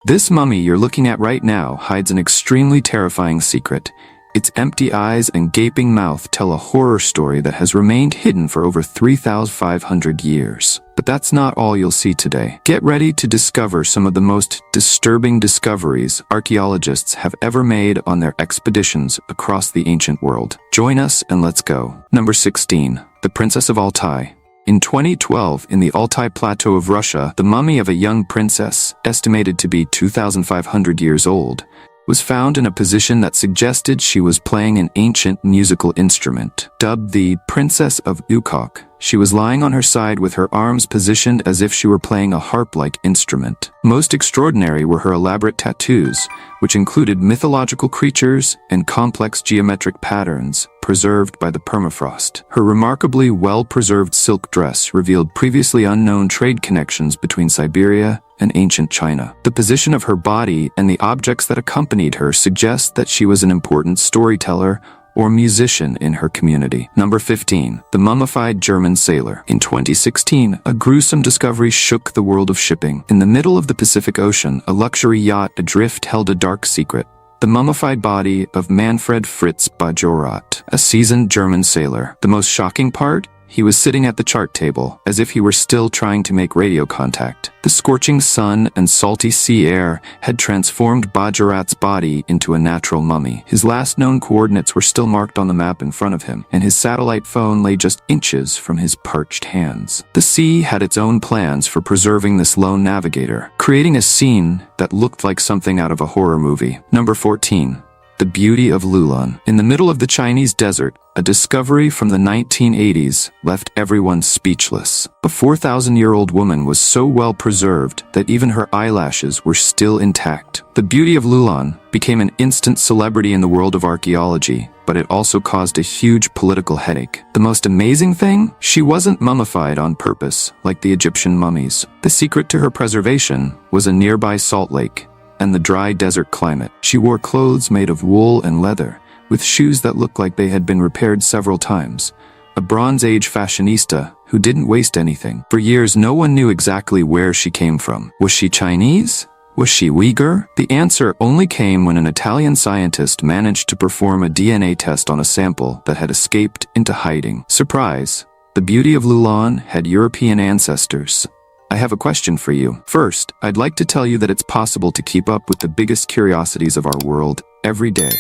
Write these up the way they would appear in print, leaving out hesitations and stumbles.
This mummy you're looking at right now hides an extremely terrifying secret. Its empty eyes and gaping mouth tell a horror story that has remained hidden for over 3,500 years. But that's not all you'll see today. Get ready to discover some of the most disturbing discoveries archaeologists have ever made on their expeditions across the ancient world. Join us and let's go. Number 16. The Princess of Altai. In 2012, in the Altai Plateau of Russia, the mummy of a young princess, estimated to be 2,500 years old, was found in a position that suggested she was playing an ancient musical instrument. Dubbed the Princess of Ukok, she was lying on her side with her arms positioned as if she were playing a harp-like instrument. Most extraordinary were her elaborate tattoos, which included mythological creatures and complex geometric patterns preserved by the permafrost. Her remarkably well-preserved silk dress revealed previously unknown trade connections between Siberia and ancient China. The position of her body and the objects that accompanied her suggest that she was an important storyteller or musician in her community. Number 15. The Mummified German Sailor. In 2016, a gruesome discovery shook the world of shipping. In the middle of the Pacific Ocean, a luxury yacht adrift held a dark secret: the mummified body of Manfred Fritz Bajorat, a seasoned German sailor. The most shocking part? He was sitting at the chart table, as if he were still trying to make radio contact. The scorching sun and salty sea air had transformed Bajorat's body into a natural mummy. His last known coordinates were still marked on the map in front of him, and his satellite phone lay just inches from his parched hands. The sea had its own plans for preserving this lone navigator, creating a scene that looked like something out of a horror movie. Number 14. The Beauty of Lulan. In the middle of the Chinese desert, a discovery from the 1980s left everyone speechless. A 4,000-year-old woman was so well preserved that even her eyelashes were still intact. The Beauty of Lulan became an instant celebrity in the world of archaeology, but it also caused a huge political headache. The most amazing thing? She wasn't mummified on purpose, like the Egyptian mummies. The secret to her preservation was a nearby salt lake and the dry desert climate. She wore clothes made of wool and leather, with shoes that looked like they had been repaired several times. A Bronze Age fashionista who didn't waste anything. For years, no one knew exactly where she came from. Was she Chinese? Was she Uyghur? The answer only came when an Italian scientist managed to perform a DNA test on a sample that had escaped into hiding. Surprise! The Beauty of Lulan had European ancestors. I have a question for you. First, I'd like to tell you that it's possible to keep up with the biggest curiosities of our world every day.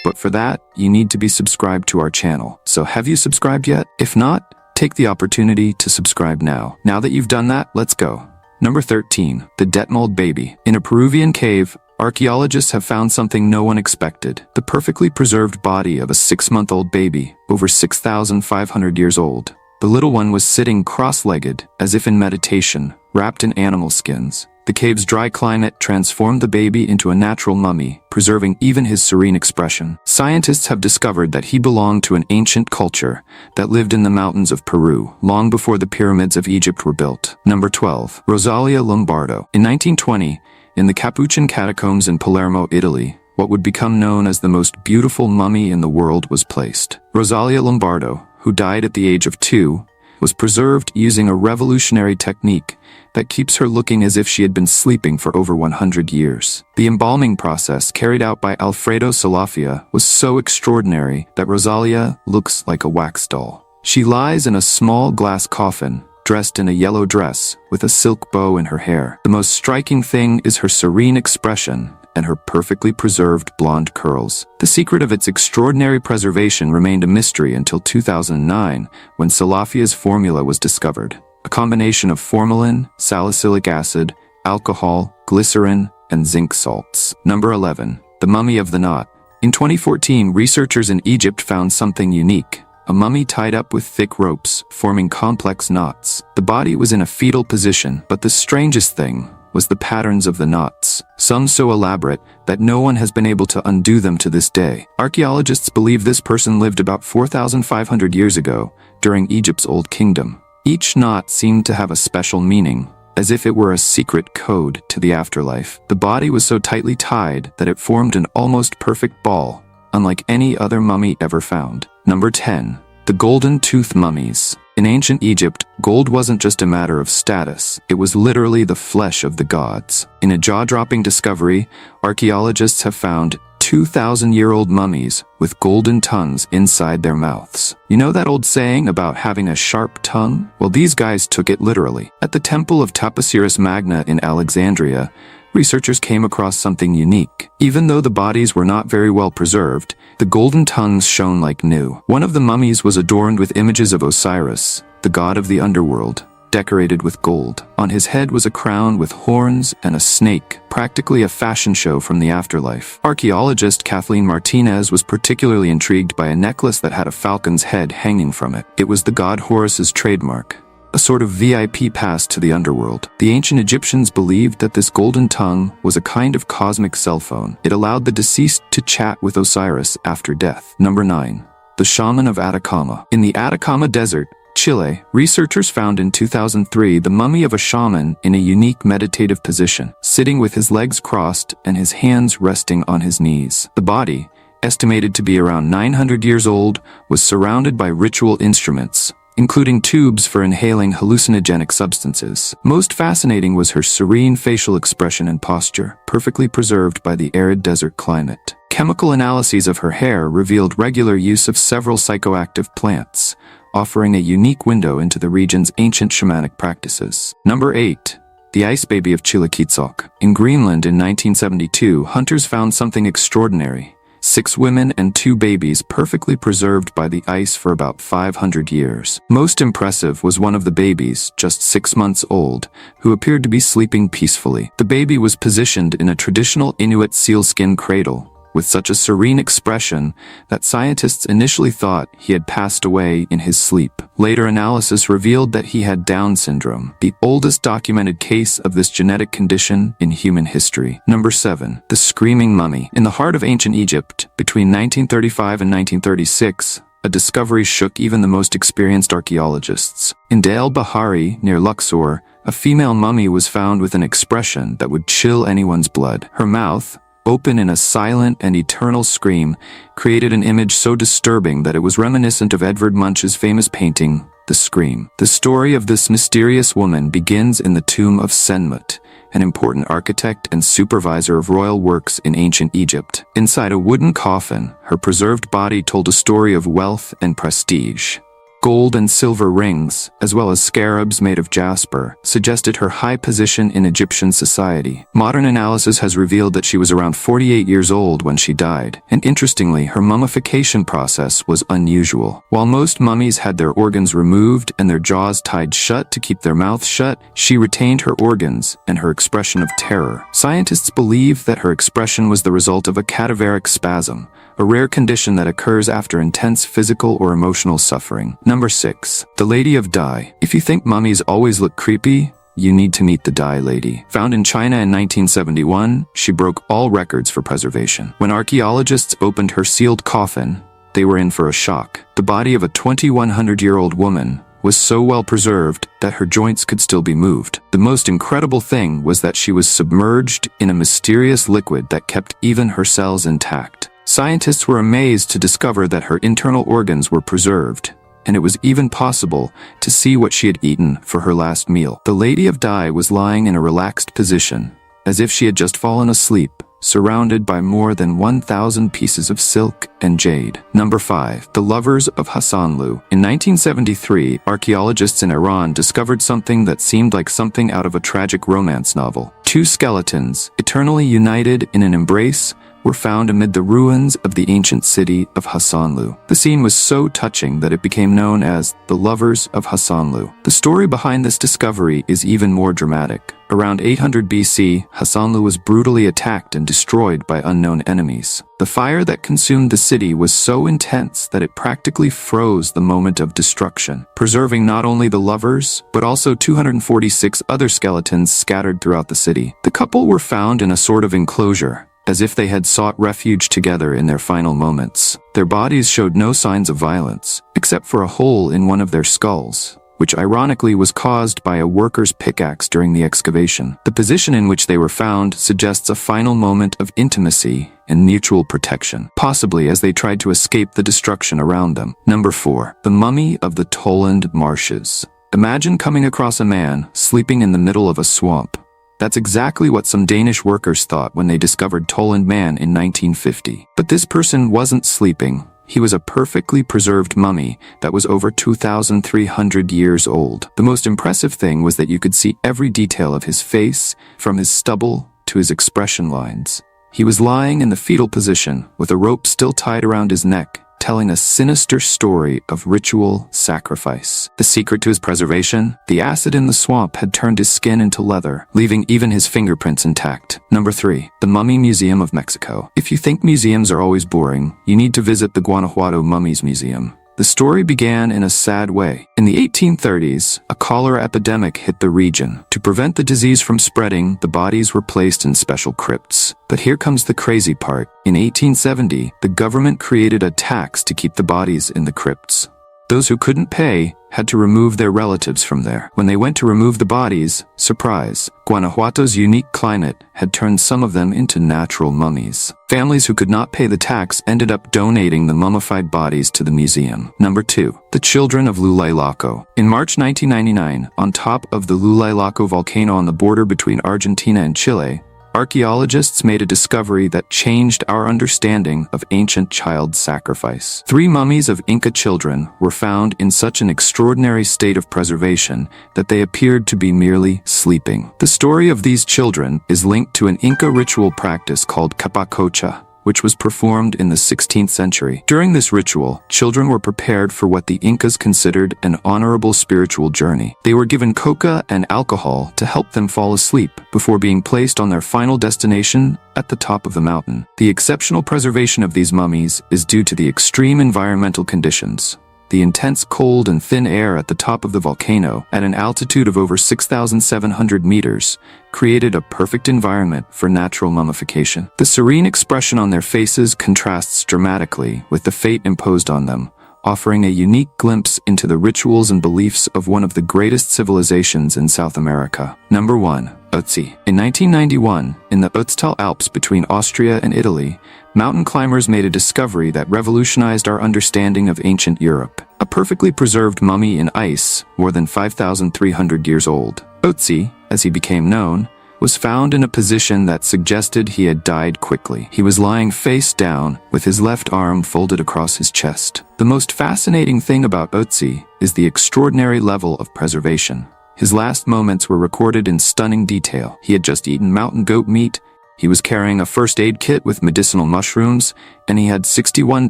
But for that, you need to be subscribed to our channel. So have you subscribed yet? If not, take the opportunity to subscribe now. Now that you've done that, let's go. Number 13. The Detmold Baby. In a Peruvian cave, archaeologists have found something no one expected: the perfectly preserved body of a 6-month-old baby, over 6,500 years old. The little one was sitting cross-legged, as if in meditation, wrapped in animal skins. The cave's dry climate transformed the baby into a natural mummy, preserving even his serene expression. Scientists have discovered that he belonged to an ancient culture that lived in the mountains of Peru, long before the pyramids of Egypt were built. Number 12. Rosalia Lombardo. In 1920, in the Capuchin catacombs in Palermo, Italy, what would become known as the most beautiful mummy in the world was placed. Rosalia Lombardo, who died at the age of 2, was preserved using a revolutionary technique that keeps her looking as if she had been sleeping for over 100 years. The embalming process carried out by Alfredo Salafia was so extraordinary that Rosalia looks like a wax doll. She lies in a small glass coffin, dressed in a yellow dress with a silk bow in her hair. The most striking thing is her serene expression and her perfectly preserved blonde curls. The secret of its extraordinary preservation remained a mystery until 2009, when Salafia's formula was discovered: a combination of formalin, salicylic acid, alcohol, glycerin, and zinc salts. Number 11. The Mummy of the Knot. In 2014, researchers in Egypt found something unique: a mummy tied up with thick ropes, forming complex knots. The body was in a fetal position, but the strangest thing was the patterns of the knots, some so elaborate that no one has been able to undo them to this day. Archaeologists believe this person lived about 4,500 years ago, during Egypt's Old Kingdom. Each knot seemed to have a special meaning, as if it were a secret code to the afterlife. The body was so tightly tied that it formed an almost perfect ball, unlike any other mummy ever found. Number 10. The golden tooth mummies. In ancient Egypt, gold wasn't just a matter of status, it was literally the flesh of the gods. In a jaw-dropping discovery, archaeologists have found 2,000-year-old mummies with golden tongues inside their mouths. You know that old saying about having a sharp tongue? Well, these guys took it literally. At the Temple of Taposiris Magna in Alexandria, researchers came across something unique. Even though the bodies were not very well preserved, the golden tongues shone like new. One of the mummies was adorned with images of Osiris, the god of the underworld, decorated with gold. On his head was a crown with horns and a snake, practically a fashion show from the afterlife. Archaeologist Kathleen Martinez was particularly intrigued by a necklace that had a falcon's head hanging from it. It was the god Horus's trademark, a sort of VIP pass to the underworld. The ancient Egyptians believed that this golden tongue was a kind of cosmic cell phone. It allowed the deceased to chat with Osiris after death. Number 9. The Shaman of Atacama. In the Atacama Desert, Chile, researchers found in 2003 the mummy of a shaman in a unique meditative position, sitting with his legs crossed and his hands resting on his knees. The body, estimated to be around 900 years old, was surrounded by ritual instruments, including tubes for inhaling hallucinogenic substances. Most fascinating was her serene facial expression and posture, perfectly preserved by the arid desert climate. Chemical analyses of her hair revealed regular use of several psychoactive plants, offering a unique window into the region's ancient shamanic practices. Number 8. The Ice Baby of Chilaquitzoc. In Greenland in 1972, hunters found something extraordinary. 6 women and 2 babies perfectly preserved by the ice for about 500 years. Most impressive was one of the babies, just 6 months old, who appeared to be sleeping peacefully. The baby was positioned in a traditional Inuit sealskin cradle, with such a serene expression that scientists initially thought he had passed away in his sleep. Later analysis revealed that he had Down syndrome, the oldest documented case of this genetic condition in human history. Number 7. The Screaming Mummy. In the heart of ancient Egypt, between 1935 and 1936, a discovery shook even the most experienced archaeologists. In Deir Bahari, near Luxor, a female mummy was found with an expression that would chill anyone's blood. Her mouth, open in a silent and eternal scream, created an image so disturbing that it was reminiscent of Edvard Munch's famous painting, The Scream. The story of this mysterious woman begins in the tomb of Senmut, an important architect and supervisor of royal works in ancient Egypt. Inside a wooden coffin, her preserved body told a story of wealth and prestige. Gold and silver rings, as well as scarabs made of jasper, suggested her high position in Egyptian society. Modern analysis has revealed that she was around 48 years old when she died, and interestingly, her mummification process was unusual. While most mummies had their organs removed and their jaws tied shut to keep their mouths shut, she retained her organs and her expression of terror. Scientists believe that her expression was the result of a cadaveric spasm, a rare condition that occurs after intense physical or emotional suffering. Number 6. The Lady of Dai. If you think mummies always look creepy, you need to meet the Dai Lady. Found in China in 1971, she broke all records for preservation. When archaeologists opened her sealed coffin, they were in for a shock. The body of a 2,100-year-old woman was so well preserved that her joints could still be moved. The most incredible thing was that she was submerged in a mysterious liquid that kept even her cells intact. Scientists were amazed to discover that her internal organs were preserved, and it was even possible to see what she had eaten for her last meal. The Lady of Dai was lying in a relaxed position, as if she had just fallen asleep, surrounded by more than 1,000 pieces of silk and jade. Number 5. The Lovers of Hassanlu. In 1973, archaeologists in Iran discovered something that seemed like something out of a tragic romance novel. 2 skeletons, eternally united in an embrace, were found amid the ruins of the ancient city of Hassanlu. The scene was so touching that it became known as the Lovers of Hassanlu. The story behind this discovery is even more dramatic. Around 800 BC, Hassanlu was brutally attacked and destroyed by unknown enemies. The fire that consumed the city was so intense that it practically froze the moment of destruction, preserving not only the lovers, but also 246 other skeletons scattered throughout the city. The couple were found in a sort of enclosure, as if they had sought refuge together in their final moments. Their bodies showed no signs of violence, except for a hole in one of their skulls, which ironically was caused by a worker's pickaxe during the excavation. The position in which they were found suggests a final moment of intimacy and mutual protection, possibly as they tried to escape the destruction around them. Number 4. The mummy of the Toland Marshes. Imagine coming across a man sleeping in the middle of a swamp. That's exactly what some Danish workers thought when they discovered Toland Man in 1950. But this person wasn't sleeping. He was a perfectly preserved mummy that was over 2,300 years old. The most impressive thing was that you could see every detail of his face, from his stubble to his expression lines. He was lying in the fetal position, with a rope still tied around his neck, telling a sinister story of ritual sacrifice. The secret to his preservation? The acid in the swamp had turned his skin into leather, leaving even his fingerprints intact. Number 3. The Mummy Museum of Mexico. If you think museums are always boring, you need to visit the Guanajuato Mummies Museum. The story began in a sad way. In the 1830s, a cholera epidemic hit the region. To prevent the disease from spreading, the bodies were placed in special crypts. But here comes the crazy part. In 1870, the government created a tax to keep the bodies in the crypts. Those who couldn't pay had to remove their relatives from there. When they went to remove the bodies, surprise, Guanajuato's unique climate had turned some of them into natural mummies. Families who could not pay the tax ended up donating the mummified bodies to the museum. Number 2. The Children of Lulailaco. In March 1999, on top of the Lulailaco volcano on the border between Argentina and Chile, archaeologists made a discovery that changed our understanding of ancient child sacrifice. 3 mummies of Inca children were found in such an extraordinary state of preservation that they appeared to be merely sleeping. The story of these children is linked to an Inca ritual practice called capacocha, which was performed in the 16th century. During this ritual, children were prepared for what the Incas considered an honorable spiritual journey. They were given coca and alcohol to help them fall asleep before being placed on their final destination at the top of the mountain. The exceptional preservation of these mummies is due to the extreme environmental conditions. The intense cold and thin air at the top of the volcano, at an altitude of over 6,700 meters, created a perfect environment for natural mummification. The serene expression on their faces contrasts dramatically with the fate imposed on them, offering a unique glimpse into the rituals and beliefs of one of the greatest civilizations in South America. Number 1. Ötzi. In 1991, in the Ötztal Alps between Austria and Italy, mountain climbers made a discovery that revolutionized our understanding of ancient Europe. A perfectly preserved mummy in ice, more than 5,300 years old. Ötzi, as he became known, was found in a position that suggested he had died quickly. He was lying face down, with his left arm folded across his chest. The most fascinating thing about Ötzi is the extraordinary level of preservation. His last moments were recorded in stunning detail. He had just eaten mountain goat meat, he was carrying a first aid kit with medicinal mushrooms, and he had 61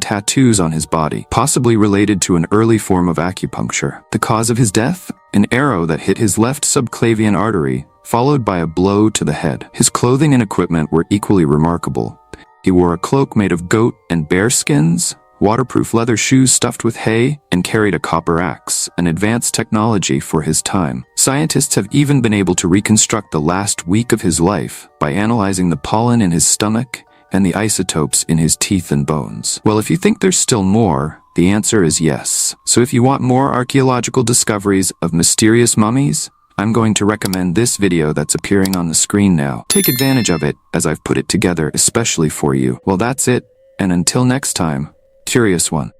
tattoos on his body, possibly related to an early form of acupuncture. The cause of his death? An arrow that hit his left subclavian artery, followed by a blow to the head. His clothing and equipment were equally remarkable. He wore a cloak made of goat and bear skins, waterproof leather shoes stuffed with hay, and carried a copper axe, an advanced technology for his time. Scientists have even been able to reconstruct the last week of his life by analyzing the pollen in his stomach and the isotopes in his teeth and bones. Well, if you think there's still more, the answer is yes. So if you want more archaeological discoveries of mysterious mummies, I'm going to recommend this video that's appearing on the screen now. Take advantage of it, as I've put it together especially for you. Well, that's it, and until next time, Curious One.